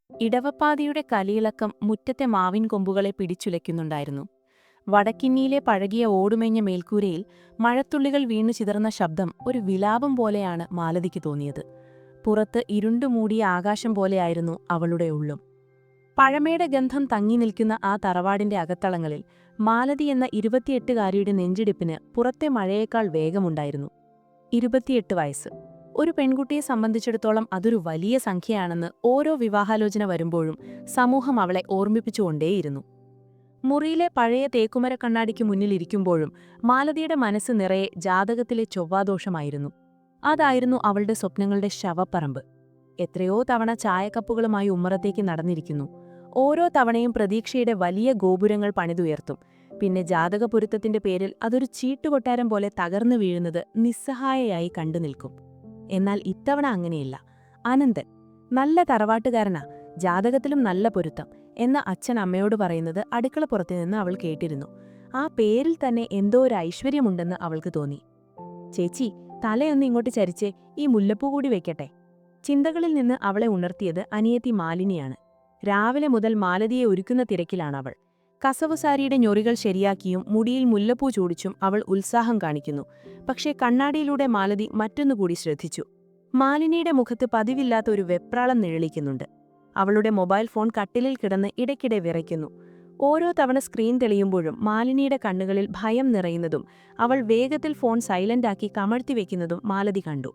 ഇടവപ്പാതിയുടെ കലിയിളക്കം മുറ്റത്തെ മാവിൻ കൊമ്പുകളെ പിടിച്ചുലയ്ക്കുന്നുണ്ടായിരുന്നു. വടക്കിന്നിയിലെ പഴകിയ ഓടുമേഞ്ഞ മേൽക്കൂരയിൽ മഴത്തുള്ളികൾ വീണു ചിതറുന്ന ശബ്ദം ഒരു വിലാപം പോലെയാണ് മാലതിക്ക് തോന്നിയത്. പുറത്ത് ഇരുണ്ടുമൂടിയ ആകാശം പോലെയായിരുന്നു അവളുടെ ഉള്ളും. പഴമയുടെ ഗന്ധം തങ്ങി നിൽക്കുന്ന ആ തറവാടിന്റെ അകത്തളങ്ങളിൽ മാലതി എന്ന 28കാരിയുടെ നെഞ്ചിടിപ്പിന് പുറത്തെ മഴയേക്കാൾ വേഗമുണ്ടായിരുന്നു. 28 വയസ്സ്. ഒരു പെൺകുട്ടിയെ സംബന്ധിച്ചിടത്തോളം അതൊരു വലിയ സംഖ്യയാണെന്ന് ഓരോ വിവാഹാലോചന വരുമ്പോഴും സമൂഹം അവളെ ഓർമ്മിപ്പിച്ചുകൊണ്ടേയിരുന്നു. മുറിയിലെ പഴയ തേക്കുമര കണ്ണാടിക്ക് മുന്നിലിരിക്കുമ്പോഴും മാലതിയുടെ മനസ്സ് നിറയെ ജാതകത്തിലെ ചൊവ്വാദോഷമായിരുന്നു. അതായിരുന്നു അവളുടെ സ്വപ്നങ്ങളുടെ ശവപ്പറമ്പ്. എത്രയോ തവണ ചായക്കപ്പുകളുമായി ഉമ്മറത്തേക്ക് നടന്നിരിക്കുന്നു. ഓരോ തവണയും പ്രതീക്ഷയുടെ വലിയ ഗോപുരങ്ങൾ പണിതുയർത്തും. പിന്നെ ജാതകപൊരുത്തത്തിന്റെ പേരിൽ അതൊരു ചീട്ടുകൊട്ടാരം പോലെ തകർന്നു വീഴുന്നത് നിസ്സഹായയായി കണ്ടു നിൽക്കും. എന്നാൽ ഇത്തവണ അങ്ങനെയില്ല. അനന്തൻ നല്ല തറവാട്ടുകാരനാ, ജാതകത്തിലും നല്ല പൊരുത്തം എന്ന് അച്ഛൻ അമ്മയോട് പറയുന്നത് അടുക്കളപ്പുറത്തു നിന്ന് അവൾ കേട്ടിരുന്നു. ആ പേരിൽ തന്നെ എന്തോ ഒരു ഐശ്വര്യമുണ്ടെന്ന് അവൾക്ക് തോന്നി. ചേച്ചി, തലയൊന്ന് ഇങ്ങോട്ട് ചരിച്ച് ഈ മുല്ലപ്പൂ കൂടി വെക്കട്ടെ. ചിന്തകളിൽ നിന്ന് അവളെ ഉണർത്തിയത് അനിയത്തി മാലിനിയാണ്. രാവിലെ മുതൽ മാലതിയെ ഒരുക്കുന്ന തിരക്കിലാണവൾ. കസവുസാരിയുടെ ഞൊറികൾ ശരിയാക്കിയും മുടിയിൽ മുല്ലപ്പൂ ചൂടിച്ചും അവൾ ഉത്സാഹം കാണിക്കുന്നു. പക്ഷേ കണ്ണാടിയിലൂടെ മാലതി മറ്റൊന്നുകൂടി ശ്രദ്ധിച്ചു. മാലിനിയുടെ മുഖത്ത് പതിവില്ലാത്ത ഒരു വെപ്രാളം നിഴലിക്കുന്നുണ്ട്. അവളുടെ മൊബൈൽ ഫോൺ കട്ടിലിൽ കിടന്ന് ഇടയ്ക്കിടെ വിറയ്ക്കുന്നു. ഓരോ തവണ സ്ക്രീൻ തെളിയുമ്പോഴും മാലിനിയുടെ കണ്ണുകളിൽ ഭയം നിറയുന്നതും അവൾ വേഗത്തിൽ ഫോൺ സൈലന്റാക്കി കമഴ്ത്തിവെക്കുന്നതും മാലതി കണ്ടു.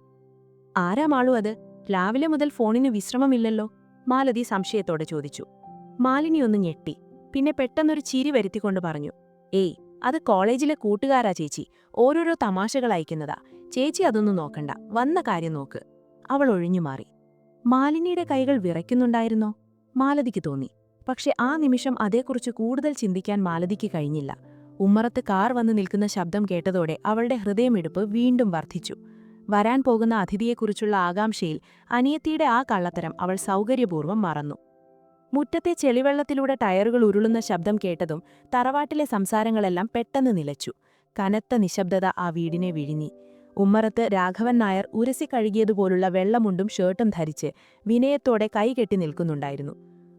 ആരാ മാളു അത്? രാവിലെ മുതൽ ഫോണിന് വിശ്രമമില്ലല്ലോ, മാലതി സംശയത്തോടെ ചോദിച്ചു. മാലിനി ഒന്ന് ഞെട്ടി. പിന്നെ പെട്ടെന്നൊരു ചിരി വരുത്തിക്കൊണ്ട് പറഞ്ഞു, ഏയ്, അത് കോളേജിലെ കൂട്ടുകാരാ ചേച്ചി, ഓരോരോ തമാശകൾ അയക്കുന്നതാ. ചേച്ചി അതൊന്നും നോക്കണ്ട, വന്ന കാര്യം നോക്ക്. അവൾ ഒഴിഞ്ഞുമാറി. മാലിനിയുടെ കൈകൾ വിറയ്ക്കുന്നുണ്ടായിരുന്നോ? മാലതിക്ക് തോന്നി. പക്ഷെ ആ നിമിഷം അതേക്കുറിച്ച് കൂടുതൽ ചിന്തിക്കാൻ മാലതിക്ക് കഴിഞ്ഞില്ല. ഉമ്മറത്ത് കാർ വന്നു നിൽക്കുന്ന ശബ്ദം കേട്ടതോടെ അവളുടെ ഹൃദയമിടിപ്പ് വീണ്ടും വർദ്ധിച്ചു. വരാൻ പോകുന്ന അതിഥിയെക്കുറിച്ചുള്ള ആകാംക്ഷയിൽ അനിയത്തിയുടെ ആ കള്ളത്തരം അവൾ സൗകര്യപൂർവ്വം മറന്നു. മുറ്റത്തെ ചെളിവെള്ളത്തിലൂടെ ടയറുകൾ ഉരുളുന്ന ശബ്ദം കേട്ടതും തറവാട്ടിലെ സംസാരങ്ങളെല്ലാം പെട്ടെന്ന് നിലച്ചു. കനത്ത നിശബ്ദത ആ വീടിനെ വിഴുങ്ങി. ഉമ്മറത്ത് രാഘവൻ നായർ ഉരസി കഴുകിയതുപോലുള്ള വെള്ളമുണ്ടും ഷർട്ടും ധരിച്ച് വിനയത്തോടെ കൈകെട്ടി നിൽക്കുന്നുണ്ടായിരുന്നു.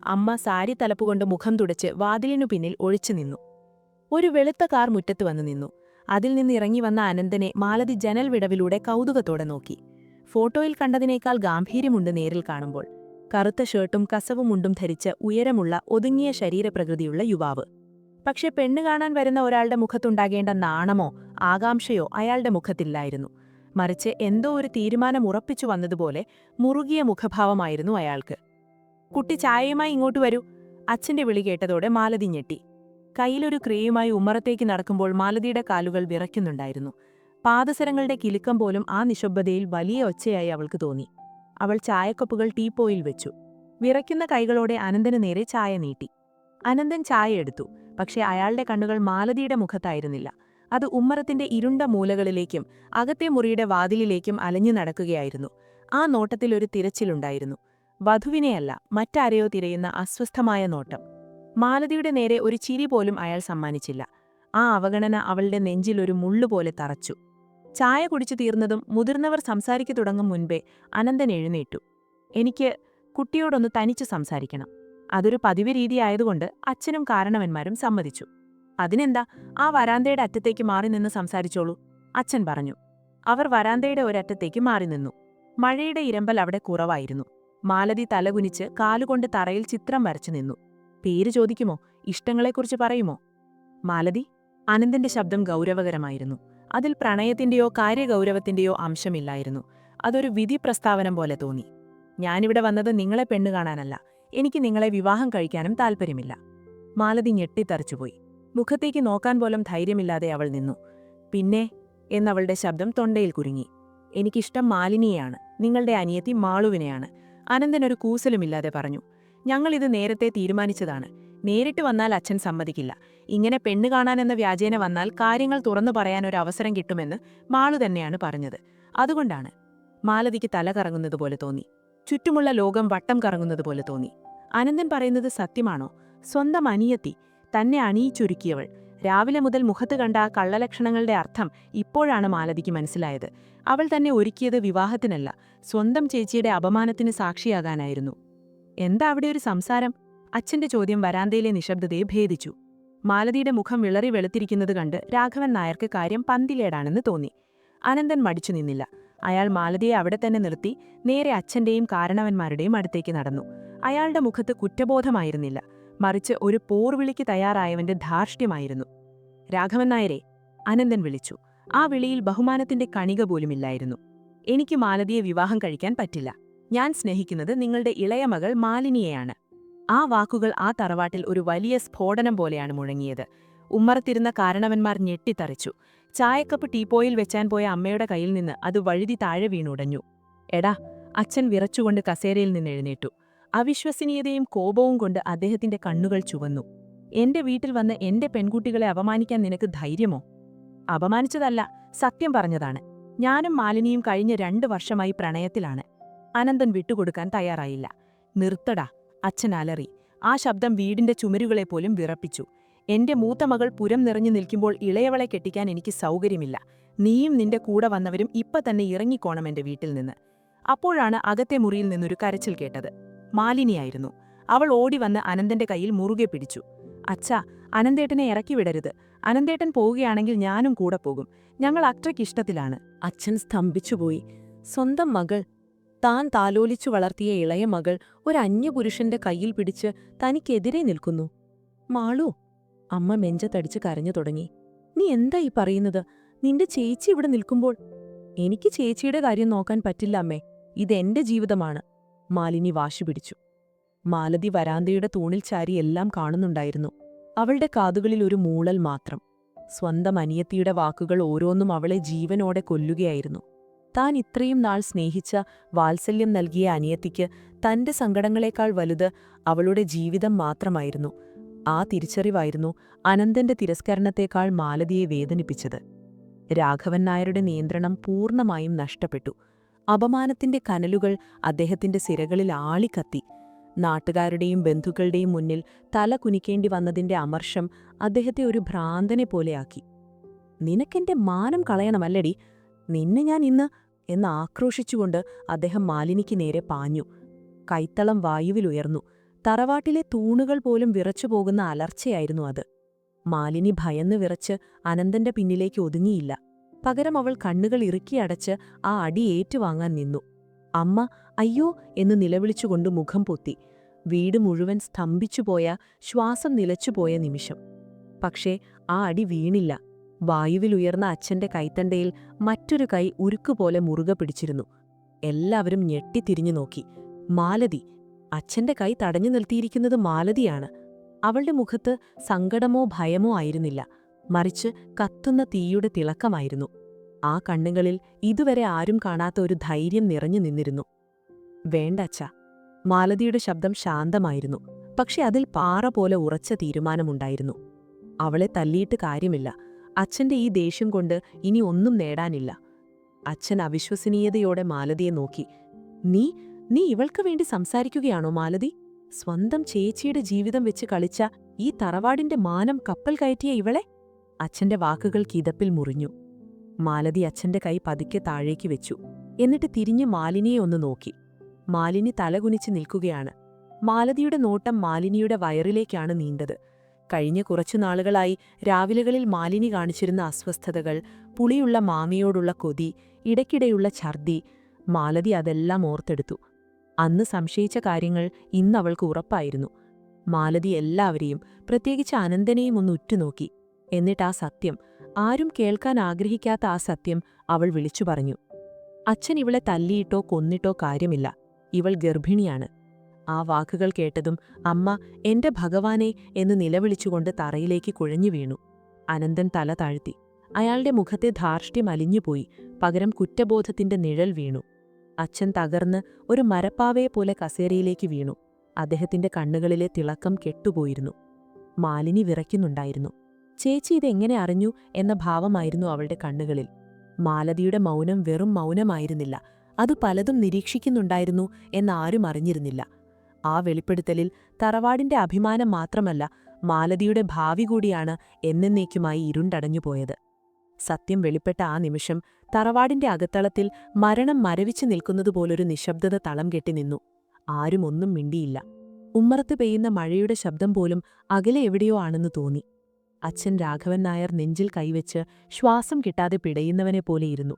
അമ്മ സാരി തലപ്പുകൊണ്ട് മുഖം തുടച്ച് വാതിലിനു പിന്നിൽ ഒഴിച്ചു നിന്നു. ഒരു വെളുത്ത കാർ മുറ്റത്ത് വന്നു നിന്നു. അതിൽ നിന്ന് ഇറങ്ങി വന്ന അനന്തനെ മാലതി ജനൽ വിടവിലൂടെ കൗതുകത്തോടെ നോക്കി. ഫോട്ടോയിൽ കണ്ടതിനേക്കാൾ ഗാംഭീര്യമുണ്ട് നേരിൽ കാണുമ്പോൾ. കറുത്ത ഷർട്ടും കസവും മുണ്ടും ധരിച്ച് ഉയരമുള്ള ഒതുങ്ങിയ ശരീരപ്രകൃതിയുള്ള യുവാവ്. പക്ഷെ പെണ്ണ് കാണാൻ വരുന്ന ഒരാളുടെ മുഖത്തുണ്ടാകേണ്ട നാണമോ ആകാംക്ഷയോ അയാളുടെ മുഖത്തില്ലായിരുന്നു. മറിച്ച് എന്തോ ഒരു തീരുമാനം ഉറപ്പിച്ചു വന്നതുപോലെ മുറുകിയ മുഖഭാവമായിരുന്നു അയാൾക്ക്. കുട്ടി, ചായയുമായി ഇങ്ങോട്ട് വരൂ. അച്ഛന്റെ വിളി കേട്ടതോടെ മാലതി ഞെട്ടി. കയ്യിലൊരു ക്രിയയുമായി ഉമ്മറത്തേക്ക് നടക്കുമ്പോൾ മാലതിയുടെ കാലുകൾ വിറയ്ക്കുന്നുണ്ടായിരുന്നു. പാദസരങ്ങളുടെ കിലുക്കം പോലും ആ നിശബ്ദതയിൽ വലിയ ഒച്ചയായി അവൾക്ക് തോന്നി. അവൾ ചായക്കപ്പുകൾ ടീപ്പോയിൽ വെച്ചു. വിറയ്ക്കുന്ന കൈകളോടെ അനന്തന് നേരെ ചായ നീട്ടി. അനന്തൻ ചായ എടുത്തു. പക്ഷേ അയാളുടെ കണ്ണുകൾ മാലതിയുടെ മുഖത്തായിരുന്നില്ല. അത് ഉമ്മറത്തിന്റെ ഇരുണ്ട മൂലകളിലേക്കും അകത്തെ മുറിയുടെ വാതിലിലേക്കും അലഞ്ഞു നടക്കുകയായിരുന്നു. ആ നോട്ടത്തിൽ ഒരു തിരച്ചിലുണ്ടായിരുന്നു. വധുവിനെയല്ല, മറ്റാരെയോ തിരയുന്ന അസ്വസ്ഥമായ നോട്ടം. മാലതിയുടെ നേരെ ഒരു ചിരി പോലും അയാൾ സമ്മാനിച്ചില്ല. ആ അവഗണന അവളുടെ നെഞ്ചിലൊരു മുള്ളുപോലെ തറച്ചു. ചായ കുടിച്ചു തീർന്നതും മുതിർന്നവർ സംസാരിക്കു തുടങ്ങും മുൻപേ അനന്തൻ എഴുന്നേറ്റു. എനിക്ക് കുട്ടിയോടൊന്ന് തനിച്ചു സംസാരിക്കണം. അതൊരു പതിവ് രീതിയായതുകൊണ്ട് അച്ഛനും കാരണവന്മാരും സമ്മതിച്ചു. അതിനെന്താ, ആ വരാന്തയുടെ അറ്റത്തേക്ക് മാറി നിന്ന് സംസാരിച്ചോളൂ, അച്ഛൻ പറഞ്ഞു. അവർ വരാന്തയുടെ ഒരറ്റത്തേക്ക് മാറി നിന്നു. മഴയുടെ ഇരമ്പൽ അവിടെ കുറവായിരുന്നു. മാലതി തലകുനിച്ച് കാലുകൊണ്ട് തറയിൽ ചിത്രം വരച്ചു നിന്നു. പേര് ചോദിക്കുമോ? ഇഷ്ടങ്ങളെക്കുറിച്ച് പറയുമോ? മാലതി. അനന്തന്റെ ശബ്ദം ഗൗരവകരമായിരുന്നു. അതിൽ പ്രണയത്തിന്റെയോ കാര്യഗൗരവത്തിന്റെയോ അംശമില്ലായിരുന്നു. അതൊരു വിധി പ്രസ്താവനം പോലെ തോന്നി. ഞാനിവിടെ വന്നത് നിങ്ങളെ പെണ്ണു കാണാനല്ല, എനിക്ക് നിങ്ങളെ വിവാഹം കഴിക്കാനും താൽപ്പര്യമില്ല. മാലതി ഞെട്ടിത്തറിച്ചുപോയി. മുഖത്തേക്ക് നോക്കാൻ പോലും ധൈര്യമില്ലാതെ അവൾ നിന്നു. പിന്നെ എന്നവളുടെ ശബ്ദം തൊണ്ടയിൽ കുരുങ്ങി. എനിക്കിഷ്ടം മാലിനിയെയാണ്, നിങ്ങളുടെ അനിയത്തി മാളുവിനെയാണ്, അനന്തനൊരു കൂസലുമില്ലാതെ പറഞ്ഞു. ഞങ്ങളിത് നേരത്തെ തീരുമാനിച്ചതാണ്. നേരിട്ട് വന്നാൽ അച്ഛൻ സമ്മതിക്കില്ല. ഇങ്ങനെ പെണ്ണു കാണാനെന്ന വ്യാജേന വന്നാൽ കാര്യങ്ങൾ തുറന്നു പറയാനൊരു അവസരം കിട്ടുമെന്ന് മാളു തന്നെയാണ് പറഞ്ഞത്. അതുകൊണ്ടാണ്. മാലതിക്ക് തല കറങ്ങുന്നതുപോലെ തോന്നി. ചുറ്റുമുള്ള ലോകം വട്ടം കറങ്ങുന്നതുപോലെ തോന്നി. അനന്തൻ പറയുന്നത് സത്യമാണോ? സ്വന്തം അനിയത്തി, തന്നെ അണിയിച്ചൊരുക്കിയവൾ. രാവിലെ മുതൽ മുഖത്ത് കണ്ട ആ കള്ളലക്ഷണങ്ങളുടെ അർത്ഥം ഇപ്പോഴാണ് മാലതിക്ക് മനസ്സിലായത്. അവൾ തന്നെ ഒരുക്കിയത് വിവാഹത്തിനല്ല, സ്വന്തം ചേച്ചിയുടെ അപമാനത്തിന് സാക്ഷിയാകാനായിരുന്നു. എന്താ അവിടെ ഒരു സംസാരം? അച്ഛന്റെ ചോദ്യം വരാന്തയിലെ നിശബ്ദതയെ ഭേദിച്ചു. മാലതിയുടെ മുഖം വിളറി വെളുത്തിരിക്കുന്നത് കണ്ട് രാഘവൻ നായർക്ക് കാര്യം പന്തിലേടാണെന്ന് തോന്നി. അനന്തൻ മടിച്ചു നിന്നില്ല. അയാൾ മാലതിയെ അവിടെ തന്നെ നിർത്തി നേരെ അച്ഛന്റെയും കാരണവന്മാരുടെയും അടുത്തേക്ക് നടന്നു. അയാളുടെ മുഖത്ത് കുറ്റബോധമായിരുന്നില്ല, മറിച്ച് ഒരു പോർവിളിക്ക് തയ്യാറായവന്റെ ധാർഷ്ട്യമായിരുന്നു. രാഘവൻ നായരെ, അനന്തൻ വിളിച്ചു. ആ വിളിയിൽ ബഹുമാനത്തിന്റെ കണിക പോലുമില്ലായിരുന്നു. എനിക്ക് മാലതിയെ വിവാഹം കഴിക്കാൻ പറ്റില്ല. ഞാൻ സ്നേഹിക്കുന്നത് നിങ്ങളുടെ ഇളയ മകൾ മാലിനിയെയാണ്. ആ വാക്കുകൾ ആ തറവാട്ടിൽ ഒരു വലിയ സ്ഫോടനം പോലെയാണ് മുഴങ്ങിയത്. ഉമ്മറത്തിരുന്ന കാരണവന്മാർ ഞെട്ടിത്തറിച്ചു. ചായക്കപ്പ് ടീപ്പോയിൽ വെച്ചാൻ പോയ അമ്മയുടെ കയ്യിൽ നിന്ന് അത് വഴുതി താഴെ വീണുടഞ്ഞു. എടാ, അച്ഛൻ വിറച്ചുകൊണ്ട് കസേരയിൽ നിന്ന് എഴുന്നേറ്റു. അവിശ്വസനീയതയും കോപവും കൊണ്ട് അദ്ദേഹത്തിന്റെ കണ്ണുകൾ ചുവന്നു. എന്റെ വീട്ടിൽ വന്ന് എന്റെ പെൺകുട്ടികളെ അപമാനിക്കാൻ നിനക്ക് ധൈര്യമോ? അപമാനിച്ചതല്ല, സത്യം പറഞ്ഞതാണ്. ഞാനും മാലിനിയും കഴിഞ്ഞ 2 വർഷമായി പ്രണയത്തിലാണ്. അനന്തൻ വിട്ടുകൊടുക്കാൻ തയ്യാറായില്ല. നിർത്തടാ, അച്ഛൻ അലറി. ആ ശബ്ദം വീടിന്റെ ചുമരുകളെപ്പോലും വിറപ്പിച്ചു. എന്റെ മൂത്ത മകൾ പുരം നിറഞ്ഞു നിൽക്കുമ്പോൾ ഇളയവളെ കെട്ടിക്കാൻ എനിക്ക് സൗകര്യമില്ല. നീയും നിന്റെ കൂടെ വന്നവരും ഇപ്പൊ തന്നെ ഇറങ്ങിക്കോണം എന്റെ വീട്ടിൽ നിന്ന്. അപ്പോഴാണ് അകത്തെ മുറിയിൽ നിന്നൊരു കരച്ചിൽ കേട്ടത്. മാലിനിയായിരുന്നു. അവൾ ഓടി വന്ന് അനന്തന്റെ കയ്യിൽ മുറുകെ പിടിച്ചു. അച്ഛാ, അനന്തേട്ടനെ ഇറക്കി വിടരുത്. അനന്തേട്ടൻ പോവുകയാണെങ്കിൽ ഞാനും കൂടെ പോകും. ഞങ്ങൾ അത്രയ്ക്കിഷ്ടത്തിലാണ്. അച്ഛൻ സ്തംഭിച്ചുപോയി. സ്വന്തം മകൾ, താൻ താലോലിച്ചു വളർത്തിയ ഇളയ മകൾ, ഒരു അന്യപുരുഷന്റെ കയ്യിൽ പിടിച്ച് തനിക്കെതിരെ നിൽക്കുന്നു. മാളു, അമ്മ നെഞ്ചത്തടിച്ച് കരഞ്ഞു തുടങ്ങി. നീ എന്താ ഈ പറയുന്നത്? നിന്റെ ചേച്ചി ഇവിടെ നിൽക്കുമ്പോൾ? എനിക്ക് ചേച്ചിയുടെ കാര്യം നോക്കാൻ പറ്റില്ല അമ്മേ. ഇതെന്റെ ജീവിതമാണ്. മാലിനി വാശിപിടിച്ചു. മാലതി വരാന്തയുടെ തൂണിൽ ചാരി എല്ലാം കാണുന്നുണ്ടായിരുന്നു. അവളുടെ കാതുകളിൽ ഒരു മൂളൽ മാത്രം. സ്വന്തം അനിയത്തിയുടെ വാക്കുകൾ ഓരോന്നും അവളെ ജീവനോടെ കൊല്ലുകയായിരുന്നു. താൻ ഇത്രയും നാൾ സ്നേഹിച്ച, വാത്സല്യം നൽകിയ അനിയത്തിക്ക് തന്റെ സങ്കടങ്ങളെക്കാൾ വലുത് അവളുടെ ജീവിതം മാത്രമായിരുന്നു. ആ തിരിച്ചറിവായിരുന്നു അനന്തന്റെ തിരസ്കരണത്തേക്കാൾ മാലതിയെ വേദനിപ്പിച്ചത്. രാഘവൻ നായരുടെ നിയന്ത്രണം പൂർണ്ണമായും നഷ്ടപ്പെട്ടു. അപമാനത്തിന്റെ കനലുകൾ അദ്ദേഹത്തിന്റെ സിരകളിൽ ആളിക്കത്തി. നാട്ടുകാരുടെയും ബന്ധുക്കളുടെയും മുന്നിൽ തല കുനിക്കേണ്ടി വന്നതിന്റെ അമർഷം അദ്ദേഹത്തെ ഒരു ഭ്രാന്തനെ പോലെയാക്കി. നിനക്കെന്റെ മാനം കളയണമല്ലടി, നിന്നെ ഞാൻ ഇന്ന് എന്ന് ആക്രോശിച്ചുകൊണ്ട് അദ്ദേഹം മാലിനിക്ക് നേരെ പാഞ്ഞു. കൈത്തളം വായുവിലുയർന്നു. തറവാട്ടിലെ തൂണുകൾ പോലും വിറച്ചുപോകുന്ന അലർച്ചയായിരുന്നു അത്. മാലിനി ഭയന്ന് വിറച്ച് അനന്തന്റെ പിന്നിലേക്ക് ഒതുങ്ങിയില്ല. പകരം അവൾ കണ്ണുകൾ ഇറുക്കിയടച്ച് ആ അടി ഏറ്റുവാങ്ങാൻ നിന്നു. അമ്മ, അയ്യോ എന്ന് നിലവിളിച്ചുകൊണ്ട് മുഖം പൊത്തി. വീട് മുഴുവൻ സ്തംഭിച്ചുപോയ, ശ്വാസം നിലച്ചുപോയ നിമിഷം. പക്ഷേ ആ അടി വീണില്ല. വായുവിലുയർന്ന അച്ഛന്റെ കൈത്തണ്ടയിൽ മറ്റൊരു കൈ ഉരുക്കുപോലെ മുറുകെ പിടിച്ചിരുന്നു. എല്ലാവരും ഞെട്ടിത്തിരിഞ്ഞു നോക്കി. മാലതി! അച്ഛന്റെ കൈ തടഞ്ഞു നിർത്തിയിരിക്കുന്നത് മാലതിയാണ്. അവളുടെ മുഖത്ത് സങ്കടമോ ഭയമോ ആയിരുന്നില്ല, മറിച്ച് കത്തുന്ന തീയുടെ തിളക്കമായിരുന്നു. ആ കണ്ണുകളിൽ ഇതുവരെ ആരും കാണാത്ത ഒരു ധൈര്യം നിറഞ്ഞു നിന്നിരുന്നു. വേണ്ട അച്ഛാ. മാലതിയുടെ ശബ്ദം ശാന്തമായിരുന്നു, പക്ഷെ അതിൽ പാറ പോലെ ഉറച്ച തീരുമാനമുണ്ടായിരുന്നു. അവളെ തല്ലിയിട്ട് കാര്യമില്ല. അച്ഛന്റെ ഈ ദേഷ്യം കൊണ്ട് ഇനി ഒന്നും നേടാനില്ല. അച്ഛൻ അവിശ്വസനീയതയോടെ മാലതിയെ നോക്കി. നീ ഇവൾക്ക് വേണ്ടി സംസാരിക്കുകയാണോ മാലതി? സ്വന്തം ചേച്ചിയുടെ ജീവിതം വെച്ച് കളിച്ച, ഈ തറവാടിന്റെ മാനം കപ്പൽ കയറ്റിയ ഇവളെ? അച്ഛന്റെ വാക്കുകൾ കിതപ്പിൽ മുറിഞ്ഞു. മാലതി അച്ഛന്റെ കൈ പതുക്കെ താഴേക്ക് വെച്ചു. എന്നിട്ട് തിരിഞ്ഞ് മാലിനിയെ ഒന്ന് നോക്കി. മാലിനി തലകുനിച്ച് നിൽക്കുകയാണ്. മാലതിയുടെ നോട്ടം മാലിനിയുടെ വയറിലേക്കാണ് നീണ്ടത്. കഴിഞ്ഞ കുറച്ചു നാളുകളായി രാവിലെകളിൽ മാലിനി കാണിച്ചിരുന്ന അസ്വസ്ഥതകൾ, പുളിയുള്ള മാമിയോടുള്ള കൊതി, ഇടയ്ക്കിടെയുള്ള ഛർദി, മാലതി അതെല്ലാം ഓർത്തെടുത്തു. അന്ന് സംശയിച്ച കാര്യങ്ങൾ ഇന്നവൾക്ക് ഉറപ്പായിരുന്നു. മാലതി എല്ലാവരെയും, പ്രത്യേകിച്ച് അനന്തനെയും ഒന്ന് ഉറ്റുനോക്കി. എന്നിട്ട് ആ സത്യം, ആരും കേൾക്കാൻ ആഗ്രഹിക്കാത്ത ആ സത്യം അവൾ വിളിച്ചു പറഞ്ഞു. അച്ഛൻ ഇവളെ തല്ലിയിട്ടോ കൊന്നിട്ടോ കാര്യമില്ല. ഇവൾ ഗർഭിണിയാണ്. ആ വാക്കുകൾ കേട്ടതും അമ്മ എന്റെ ഭഗവാനെ എന്ന് നിലവിളിച്ചുകൊണ്ട് തറയിലേക്ക് കുഴഞ്ഞു വീണു. അനന്തൻ തല താഴ്ത്തി. അയാളുടെ മുഖത്തെ ധാർഷ്ട്യം അലിഞ്ഞുപോയി. പകരം കുറ്റബോധത്തിന്റെ നിഴൽ വീണു. അച്ഛൻ തകർന്ന് ഒരു മരപ്പാവയെപ്പോലെ കസേരയിലേക്ക് വീണു. അദ്ദേഹത്തിന്റെ കണ്ണുകളിലെ തിളക്കം കെട്ടുപോയിരുന്നു. മാലിനി വിറയ്ക്കുന്നുണ്ടായിരുന്നു. ചേച്ചി ഇതെങ്ങനെ അറിഞ്ഞു എന്ന ഭാവമായിരുന്നു അവളുടെ കണ്ണുകളിൽ. മാലതിയുടെ മൗനം വെറും മൗനമായിരുന്നില്ല, അത് പലതും നിരീക്ഷിക്കുന്നുണ്ടായിരുന്നു എന്നാരും അറിഞ്ഞിരുന്നില്ല. ആ വെളിപ്പെടുത്തലിൽ തറവാടിന്റെ അഭിമാനം മാത്രമല്ല, മാലതിയുടെ ഭാവി കൂടിയാണ് എന്നേക്കുമായി ഇരുണ്ടടഞ്ഞുപോയത്. സത്യം വെളിപ്പെട്ട ആ നിമിഷം തറവാടിന്റെ അകത്തളത്തിൽ മരണം മരവിച്ചു നിൽക്കുന്നതുപോലൊരു നിശബ്ദത തളം കെട്ടി നിന്നു. ആരും ഒന്നും മിണ്ടിയില്ല. ഉമ്മറത്ത് പെയ്യുന്ന മഴയുടെ ശബ്ദം പോലും അകലെ എവിടെയോ ആണെന്ന് തോന്നി. അച്ഛൻ രാഘവൻ നായർ നെഞ്ചിൽ കൈവച്ച് ശ്വാസം കിട്ടാതെ പിടയുന്നവനെപ്പോലെയിരുന്നു.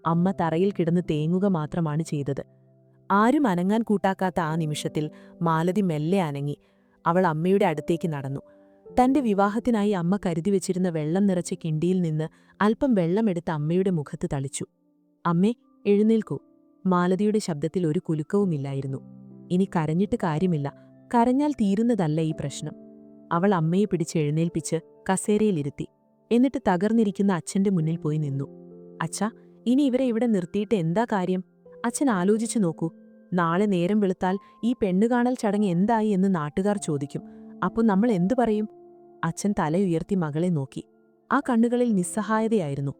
അമ്മ തറയിൽ കിടന്ന് തേങ്ങുക മാത്രമാണ് ചെയ്തത്. ആരും അനങ്ങാൻ കൂട്ടാക്കാത്ത ആ നിമിഷത്തിൽ മാലതി മെല്ലെ അനങ്ങി. അവൾ അമ്മയുടെ അടുത്തേക്ക് നടന്നു. തന്റെ വിവാഹത്തിനായി അമ്മ കരുതിവെച്ചിരുന്ന വെള്ളം നിറച്ച കിണ്ടിയിൽ നിന്ന് അല്പം വെള്ളമെടുത്ത് അമ്മയുടെ മുഖത്ത് തളിച്ചു. അമ്മേ, എഴുന്നേൽക്കൂ. മാലതിയുടെ ശബ്ദത്തിൽ ഒരു കുലുക്കവുമില്ലായിരുന്നു. ഇനി കരഞ്ഞിട്ട് കാര്യമില്ല, കരഞ്ഞാൽ തീരുന്നതല്ല ഈ പ്രശ്നം. അവൾ അമ്മയെ പിടിച്ച് എഴുന്നേൽപ്പിച്ച് കസേരയിലിരുത്തി. എന്നിട്ട് തകർന്നിരിക്കുന്ന അച്ഛന്റെ മുന്നിൽ പോയി നിന്നു. അച്ഛാ, ഇനി ഇവരെ ഇവിടെ നിർത്തിയിട്ട് എന്താ കാര്യം? അച്ഛൻ ആലോചിച്ചു നോക്കൂ. നാളെ നേരം വെളുത്താൽ ഈ പെണ്ണുകാണൽ ചടങ്ങ് എന്തായി എന്ന് നാട്ടുകാർ ചോദിക്കും. അപ്പോൾ നമ്മൾ എന്തു പറയും? അച്ഛൻ തലയുയർത്തി മകളെ നോക്കി. ആ കണ്ണുകളിൽ നിസ്സഹായതയായിരുന്നു.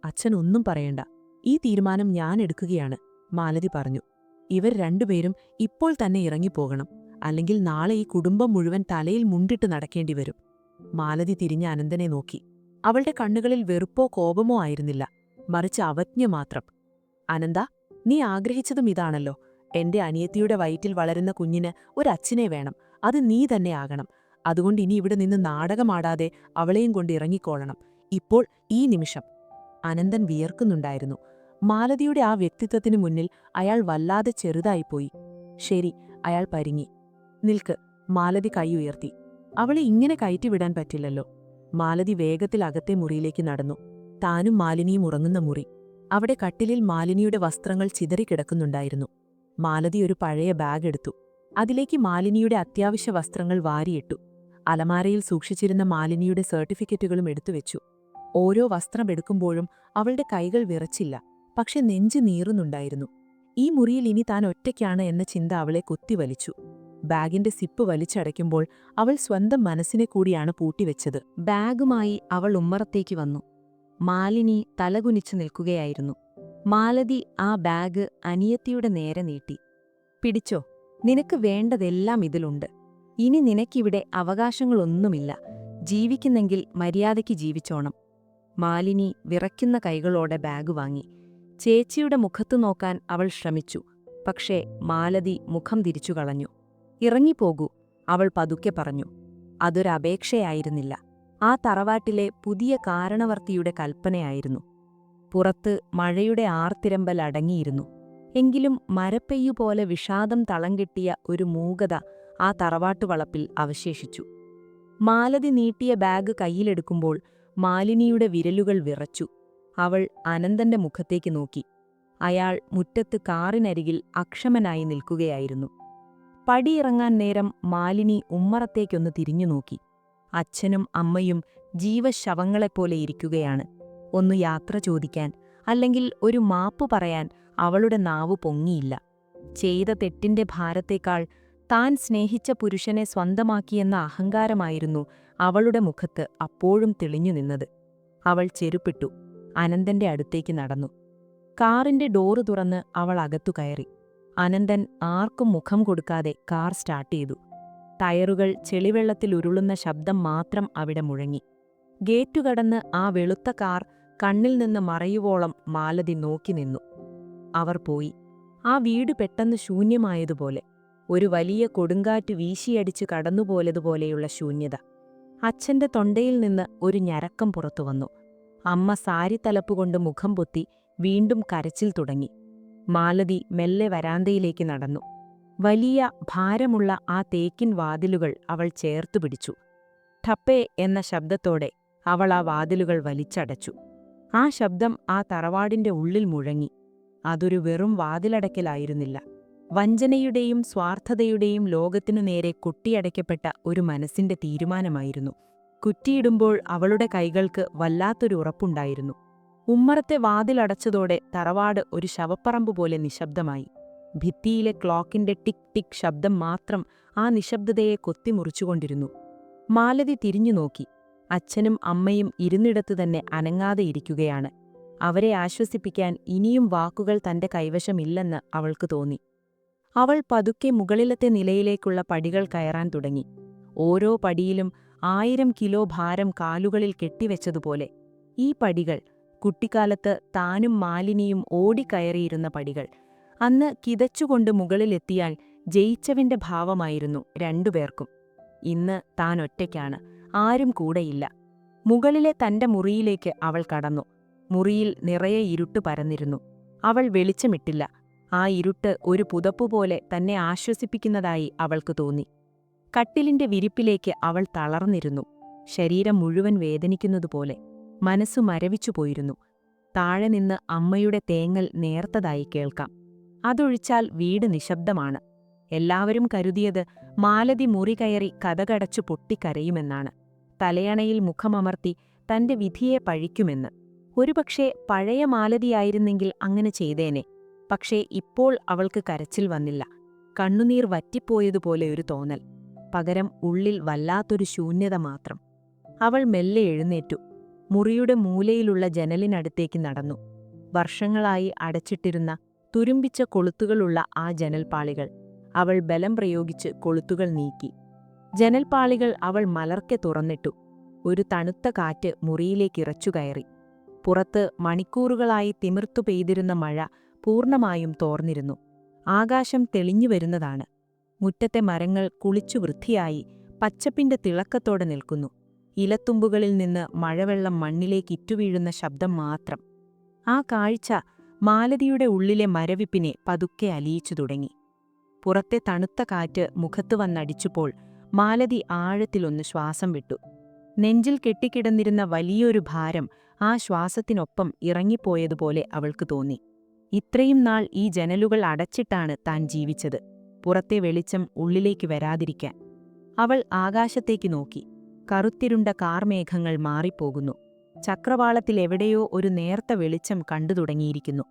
അച്ഛൻ ഒന്നും പറയണ്ട, ഈ തീരുമാനം ഞാൻ എടുക്കുകയാണ്, മാലതി പറഞ്ഞു. ഇവർ രണ്ടുപേരും ഇപ്പോൾ തന്നെ ഇറങ്ങിപ്പോകണം, അല്ലെങ്കിൽ നാളെ ഈ കുടുംബം മുഴുവൻ തലയിൽ മുണ്ടിട്ട് നടക്കേണ്ടി വരും. മാലതി തിരിഞ്ഞ അനന്തനെ നോക്കി. അവളുടെ കണ്ണുകളിൽ വെറുപ്പോ കോപമോ ആയിരുന്നില്ല, മറിച്ച് അവജ്ഞ മാത്രം. അനന്ത, നീ ആഗ്രഹിച്ചതും ഇതാണല്ലോ. എന്റെ അനിയത്തിയുടെ വയറ്റിൽ വളരുന്ന കുഞ്ഞിന് ഒരച്ഛനെ വേണം, അത് നീ തന്നെ ആകണം. അതുകൊണ്ട് ഇനി ഇവിടെ നിന്ന് നാടകമാടാതെ അവളെയും കൊണ്ട് ഇറങ്ങിക്കോളണം, ഇപ്പോൾ, ഈ നിമിഷം. അനന്തൻ വിയർക്കുന്നുണ്ടായിരുന്നു. മാലതിയുടെ ആ വ്യക്തിത്വത്തിനു മുന്നിൽ അയാൾ വല്ലാതെ ചെറുതായിപ്പോയി. ശരി, അയാൾ പരിങ്ങി. നിൽക്ക്. മാലതി കൈ ഉയർത്തി. അവളെ ഇങ്ങനെ കയറ്റിവിടാൻ പറ്റില്ലല്ലോ. മാലതി വേഗത്തിൽ അകത്തെ മുറിയിലേക്ക് നടന്നു. താനും മാലിനിയും ഉറങ്ങുന്ന മുറി. അവിടെ കട്ടിലിൽ മാലിനിയുടെ വസ്ത്രങ്ങൾ ചിതറിക്കിടക്കുന്നുണ്ടായിരുന്നു. മാലതി ഒരു പഴയ ബാഗ് എടുത്തു. അതിലേക്ക് മാലിനിയുടെ അത്യാവശ്യ വസ്ത്രങ്ങൾ വാരിയിട്ടു. അലമാരയിൽ സൂക്ഷിച്ചിരുന്ന മാലിനിയുടെ സർട്ടിഫിക്കറ്റുകളും എടുത്തുവെച്ചു. ഓരോ വസ്ത്രമെടുക്കുമ്പോഴും അവളുടെ കൈകൾ വിറച്ചില്ല, പക്ഷെ നെഞ്ച് നീറുന്നുണ്ടായിരുന്നു. ഈ മുറിയിൽ ഇനി താൻ ഒറ്റയ്ക്കാണ് എന്ന ചിന്ത അവളെ കുത്തിവലിച്ചു. ബാഗിന്റെ സിപ്പ് വലിച്ചടയ്ക്കുമ്പോൾ അവൾ സ്വന്തം മനസ്സിനെ കൂടിയാണ് പൂട്ടിവെച്ചത്. ബാഗുമായി അവൾ ഉമ്മറത്തേക്ക് വന്നു. മാലിനി തലകുനിച്ചു നിൽക്കുകയായിരുന്നു. മാലതി ആ ബാഗ് അനിയത്തിയുടെ നേരെ നീട്ടി. പിടിച്ചോ, നിനക്ക് വേണ്ടതെല്ലാം ഇതിലുണ്ട്. ഇനി നിനക്കിവിടെ അവകാശങ്ങളൊന്നുമില്ല. ജീവിക്കുന്നെങ്കിൽ മര്യാദയ്ക്ക് ജീവിച്ചോണം. മാലിനി വിറയ്ക്കുന്ന കൈകളോടെ ബാഗ് വാങ്ങി. ചേച്ചിയുടെ മുഖത്തു നോക്കാൻ അവൾ ശ്രമിച്ചു. പക്ഷേ മാലതി മുഖം തിരിച്ചു കളഞ്ഞു. ഇറങ്ങിപ്പോകൂ, അവൾ പതുക്കെ പറഞ്ഞു. അതൊരപേക്ഷയായിരുന്നില്ല, ആ തറവാട്ടിലെ പുതിയ കാരണവർത്തിയുടെ കൽപ്പനയായിരുന്നു. പുറത്ത് മഴയുടെ ആർത്തിരമ്പൽ അടങ്ങിയിരുന്നു. എങ്കിലും മരപ്പെയ്യുപോലെ വിഷാദം തളം കെട്ടിയ ഒരു മൂകത ആ തറവാട്ടുവളപ്പിൽ അവശേഷിച്ചു. മാലതി നീട്ടിയ ബാഗ് കയ്യിലെടുക്കുമ്പോൾ മാലിനിയുടെ വിരലുകൾ വിറച്ചു. അവൾ അനന്തന്റെ മുഖത്തേക്ക് നോക്കി. അയാൾ മുറ്റത്ത് കാറിനരികിൽ അക്ഷമനായി നിൽക്കുകയായിരുന്നു. പടിയിറങ്ങാൻ നേരം മാലിനി ഉമ്മറത്തേക്കൊന്ന് തിരിഞ്ഞുനോക്കി. അച്ഛനും അമ്മയും ജീവശവങ്ങളെപ്പോലെ ഇരിക്കുകയാണ്. ഒന്ന് യാത്ര ചോദിക്കാൻ, അല്ലെങ്കിൽ ഒരു മാപ്പു പറയാൻ അവളുടെ നാവു പൊങ്ങിയില്ല. ചെയ്ത തെറ്റിന്റെ ഭാരത്തേക്കാൾ താൻ സ്നേഹിച്ച പുരുഷനെ സ്വന്തമാക്കിയെന്ന അഹങ്കാരമായിരുന്നു അവളുടെ മുഖത്ത് അപ്പോഴും തെളിഞ്ഞു നിന്നത്. അവൾ ചെരുപ്പിട്ടു. അനന്തന്റെ അടുത്തേക്ക് നടന്നു. കാറിന്റെ ഡോറ് തുറന്ന് അവൾ അകത്തു കയറി. അനന്തൻ ആർക്കും മുഖം കൊടുക്കാതെ കാർ സ്റ്റാർട്ട് ചെയ്തു. ടയറുകൾ ചെളിവെള്ളത്തിൽ ഉരുളുന്ന ശബ്ദം മാത്രം അവിടെ മുഴങ്ങി. ഗേറ്റു കടന്ന് ആ വെളുത്ത കാർ കണ്ണിൽ നിന്ന് മറയുവോളം മാലതി നോക്കി നിന്നു. അവർ പോയി. ആ വീട് പെട്ടെന്ന് ശൂന്യമായതുപോലെ, ഒരു വലിയ കൊടുങ്കാറ്റ് വീശിയടിച്ചു കടന്നുപോലതുപോലെയുള്ള ശൂന്യത. അച്ഛന്റെ തൊണ്ടയിൽ നിന്ന് ഒരു ഞരക്കം പുറത്തുവന്നു. അമ്മ സാരി തലപ്പുകൊണ്ട് മുഖം പൊത്തി വീണ്ടും കരച്ചിൽ തുടങ്ങി. മാലതി മെല്ലെ വരാന്തയിലേക്ക് നടന്നു. വലിയ ഭാരമുള്ള ആ തേക്കിൻ വാതിലുകൾ അവൾ ചേർത്തുപിടിച്ചു. ഠപ്പേ എന്ന ശബ്ദത്തോടെ അവൾ ആ വാതിലുകൾ വലിച്ചടച്ചു. ആ ശബ്ദം ആ തറവാടിന്റെ ഉള്ളിൽ മുഴങ്ങി. അതൊരു വെറും വാതിലടയ്ക്കലായിരുന്നില്ല. വഞ്ചനയുടെയും സ്വാർത്ഥതയുടെയും ലോകത്തിനു നേരെ കൊട്ടിയടയ്ക്കപ്പെട്ട ഒരു മനസ്സിന്റെ തീരുമാനമായിരുന്നു. കുറ്റിയിടുമ്പോൾ അവളുടെ കൈകൾക്ക് വല്ലാത്തൊരു ഉറപ്പുണ്ടായിരുന്നു. ഉമ്മറത്തെ വാതിലടച്ചതോടെ തറവാട് ഒരു ശവപ്പറമ്പ് പോലെ നിശബ്ദമായി. ഭിത്തിയിലെ ക്ലോക്കിന്റെ ടിക് ടിക് ശബ്ദം മാത്രം ആ നിശബ്ദതയെ കൊത്തിമുറിച്ചുകൊണ്ടിരുന്നു. മാലതി തിരിഞ്ഞുനോക്കി. അച്ഛനും അമ്മയും ഇരുന്നിടത്തു തന്നെ അനങ്ങാതെ ഇരിക്കുകയാണ്. അവരെ ആശ്വസിപ്പിക്കാൻ ഇനിയും വാക്കുകൾ തന്റെ കൈവശമില്ലെന്ന് അവൾക്ക് തോന്നി. അവൾ പതുക്കെ മുകളിലത്തെ നിലയിലേക്കുള്ള പടികൾ കയറാൻ തുടങ്ങി. ഓരോ പടിയിലും 1000 കിലോ ഭാരം കാലുകളിൽ കെട്ടിവെച്ചതുപോലെ. ഈ പടികൾ കുട്ടിക്കാലത്ത് താനും മാലിനിയും ഓടിക്കയറിയിരുന്ന പടികൾ. അന്ന് കിതച്ചുകൊണ്ട് മുകളിലെത്തിയാൽ ജയിച്ചവന്റെ ഭാവമായിരുന്നു രണ്ടുപേർക്കും. ഇന്ന് താൻ ഒറ്റയ്ക്കാണ്, ആരും കൂടെയില്ല. മുകളിലെ തന്റെ മുറിയിലേക്ക് അവൾ കടന്നു. മുറിയിൽ നിറയെ ഇരുട്ട് പരന്നിരുന്നു. അവൾ വെളിച്ചമിട്ടില്ല. ആ ഇരുട്ട് ഒരു പുതപ്പുപോലെ തന്നെ ആശ്വസിപ്പിക്കുന്നതായി അവൾക്ക് തോന്നി. കട്ടിലിന്റെ വിരിപ്പിലേക്ക് അവൾ തളർന്നിരുന്നു. ശരീരം മുഴുവൻ വേദനിക്കുന്നതുപോലെ. മനസ്സു മരവിച്ചുപോയിരുന്നു. താഴെ നിന്ന് അമ്മയുടെ തേങ്ങൽ നേർത്തതായി കേൾക്കാം. അതൊഴിച്ചാൽ വീട് നിശബ്ദമാണ്. എല്ലാവരും കരുതിയത് മാലതി മുറി കയറി കതകടച്ചു പൊട്ടിക്കരയുമെന്നാണ്. തലയണയിൽ മുഖമമർത്തി തന്റെ വിധിയെ പഴിക്കുമെന്ന്. ഒരുപക്ഷേ പഴയ മാലതിയായിരുന്നെങ്കിൽ അങ്ങനെ ചെയ്തേനെ. പക്ഷേ ഇപ്പോൾ അവൾക്ക് കരച്ചിൽ വന്നില്ല. കണ്ണുനീർ വറ്റിപ്പോയതുപോലെ ഒരു തോന്നൽ. പകരം ഉള്ളിൽ വല്ലാത്തൊരു ശൂന്യത മാത്രം. അവൾ മെല്ലെ എഴുന്നേറ്റു. മുറിയുടെ മൂലയിലുള്ള ജനലിനടുത്തേക്ക് നടന്നു. വർഷങ്ങളായി അടച്ചിട്ടിരുന്ന തുരുമ്പിച്ച കൊളുത്തുകളുള്ള ആ ജനൽപ്പാളികൾ. അവൾ ബലം പ്രയോഗിച്ച് കൊളുത്തുകൾ നീക്കി. ജനൽപ്പാളികൾ അവൾ മലർക്കെ തുറന്നിട്ടു. ഒരു തണുത്ത കാറ്റ് മുറിയിലേക്കിറച്ചുകയറി. പുറത്ത് മണിക്കൂറുകളായി തിമിർത്തു പെയ്തിരുന്ന മഴ പൂർണ്ണമായും തോർന്നിരുന്നു. ആകാശം തെളിഞ്ഞു വരുന്നതാണ്. മുറ്റത്തെ മരങ്ങൾ കുളിച്ചു വൃത്തിയായി പച്ചപ്പിന്റെ തിളക്കത്തോടെ നിൽക്കുന്നു. ഇലത്തുമ്പുകളിൽ നിന്ന് മഴവെള്ളം മണ്ണിലേക്ക് ഇറ്റുവീഴുന്ന ശബ്ദം മാത്രം. ആ കാഴ്ച മാലതിയുടെ ഉള്ളിലെ മരവിപ്പിനെ പതുക്കെ അലിയിച്ചു തുടങ്ങി. പുറത്തെ തണുത്ത കാറ്റ് മുഖത്ത് വന്നടിച്ചപ്പോൾ മാലതി ആഴത്തിലൊന്ന് ശ്വാസം വിട്ടു. നെഞ്ചിൽ കെട്ടിക്കിടന്നിരുന്ന വലിയൊരു ഭാരം ആ ശ്വാസത്തിനൊപ്പം ഇറങ്ങിപ്പോയതുപോലെ അവൾക്ക് തോന്നി. ഇത്രയും നാൾ ഈ ജനലുകൾ അടച്ചിട്ടാണ് താൻ ജീവിച്ചത്, പുറത്തെ വെളിച്ചം ഉള്ളിലേക്ക് വരാതിരിക്കാൻ. അവൾ ആകാശത്തേക്ക് നോക്കി. കറുത്തിരുണ്ട കാർമേഘങ്ങൾ മാറിപ്പോകുന്നു. ചക്രവാളത്തിലെവിടെയോ ഒരു നേർത്ത വെളിച്ചം കണ്ടു തുടങ്ങിയിരിക്കുന്നു.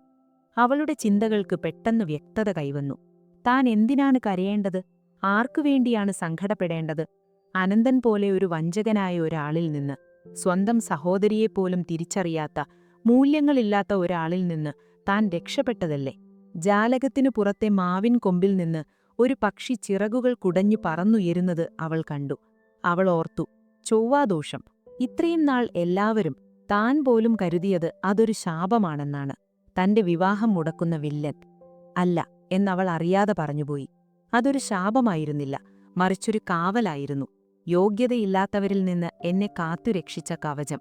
അവളുടെ ചിന്തകൾക്ക് പെട്ടെന്ന് വ്യക്തത കൈവന്നു. താൻ എന്തിനാണ് കരയേണ്ടത്? ആർക്കുവേണ്ടിയാണ് സങ്കടപ്പെടേണ്ടത്? അനന്തൻ പോലെ ഒരു വഞ്ചകനായ ഒരാളിൽ നിന്ന്, സ്വന്തം സഹോദരിയെപ്പോലും തിരിച്ചറിയാത്ത, മൂല്യങ്ങളില്ലാത്ത ഒരാളിൽ നിന്ന് താൻ രക്ഷപ്പെട്ടതല്ലേ? ജാലകത്തിനു പുറത്തെ മാവിൻ കൊമ്പിൽ നിന്ന് ഒരു പക്ഷി ചിറകുകൾ കുടഞ്ഞു പറന്നുയരുന്നത് അവൾ കണ്ടു. അവൾ ഓർത്തു, ചൊവ്വാദോഷം. ഇത്രയും നാൾ എല്ലാവരും, താൻ പോലും കരുതിയത് അതൊരു ശാപമാണെന്നാണ്. തന്റെ വിവാഹം മുടക്കുന്ന വില്ലൻ. അല്ല എന്നവൾ അറിയാതെ പറഞ്ഞുപോയി. അതൊരു ശാപമായിരുന്നില്ല, മറിച്ചൊരു കാവലായിരുന്നു. യോഗ്യതയില്ലാത്തവരിൽ നിന്ന് എന്നെ കാത്തുരക്ഷിച്ച കവചം.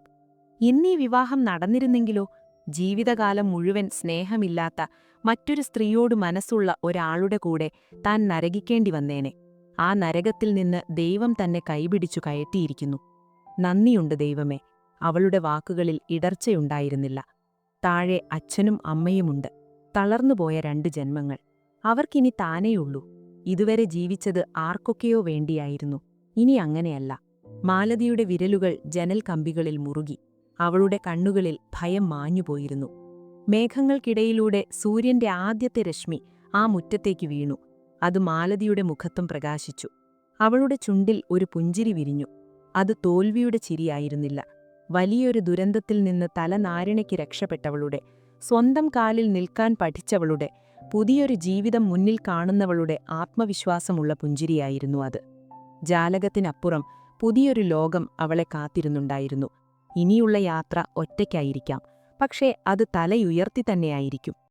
ഇന്നീ വിവാഹം നടന്നിരുന്നെങ്കിലോ? ജീവിതകാലം മുഴുവൻ സ്നേഹമില്ലാത്ത മറ്റൊരു സ്ത്രീയോട് മനസ്സുള്ള ഒരാളുടെ കൂടെ താൻ നരകിക്കേണ്ടി വന്നേനെ. ആ നരകത്തിൽ നിന്ന് ദൈവം തന്നെ കൈപിടിച്ചു കയറ്റിയിരിക്കുന്നു. നന്ദിയുണ്ട് ദൈവമേ. അവളുടെ വാക്കുകളിൽ ഇടർച്ചയുണ്ടായിരുന്നില്ല. താഴെ അച്ഛനും അമ്മയുമുണ്ട്. തളർന്നുപോയ 2 ജന്മങ്ങൾ. അവർക്കിനി താനേയുള്ളൂ. ഇതുവരെ ജീവിച്ചത് ആർക്കൊക്കെയോ വേണ്ടിയായിരുന്നു. ഇനി അങ്ങനെയല്ല. മാലതിയുടെ വിരലുകൾ ജനൽ കമ്പികളിൽ മുറുകി. അവളുടെ കണ്ണുകളിൽ ഭയം മാഞ്ഞുപോയിരുന്നു. മേഘങ്ങൾക്കിടയിലൂടെ സൂര്യന്റെ ആദ്യത്തെ രശ്മി ആ മുറ്റത്തേക്ക് വീണു. അത് മാലതിയുടെ മുഖത്തും പ്രകാശിച്ചു. അവളുടെ ചുണ്ടിൽ ഒരു പുഞ്ചിരി വിരിഞ്ഞു. അത് തോൽവിയുടെ ചിരിയായിരുന്നില്ല. വലിയൊരു ദുരന്തത്തിൽ നിന്ന് തലനാരിണയ്ക്ക് രക്ഷപ്പെട്ടവളുടെ, സ്വന്തം കാലിൽ നിൽക്കാൻ പഠിച്ചവളുടെ, പുതിയൊരു ജീവിതം മുന്നിൽ കാണുന്നവളുടെ ആത്മവിശ്വാസമുള്ള പുഞ്ചിരിയായിരുന്നു അത്. ജാലകത്തിനപ്പുറം പുതിയൊരു ലോകം അവളെ കാത്തിരുന്നുണ്ടായിരുന്നു. ഇനിയുള്ള യാത്ര ഒറ്റയ്ക്കായിരിക്കാം, പക്ഷേ അത് തലയുയർത്തി തന്നെയായിരിക്കും.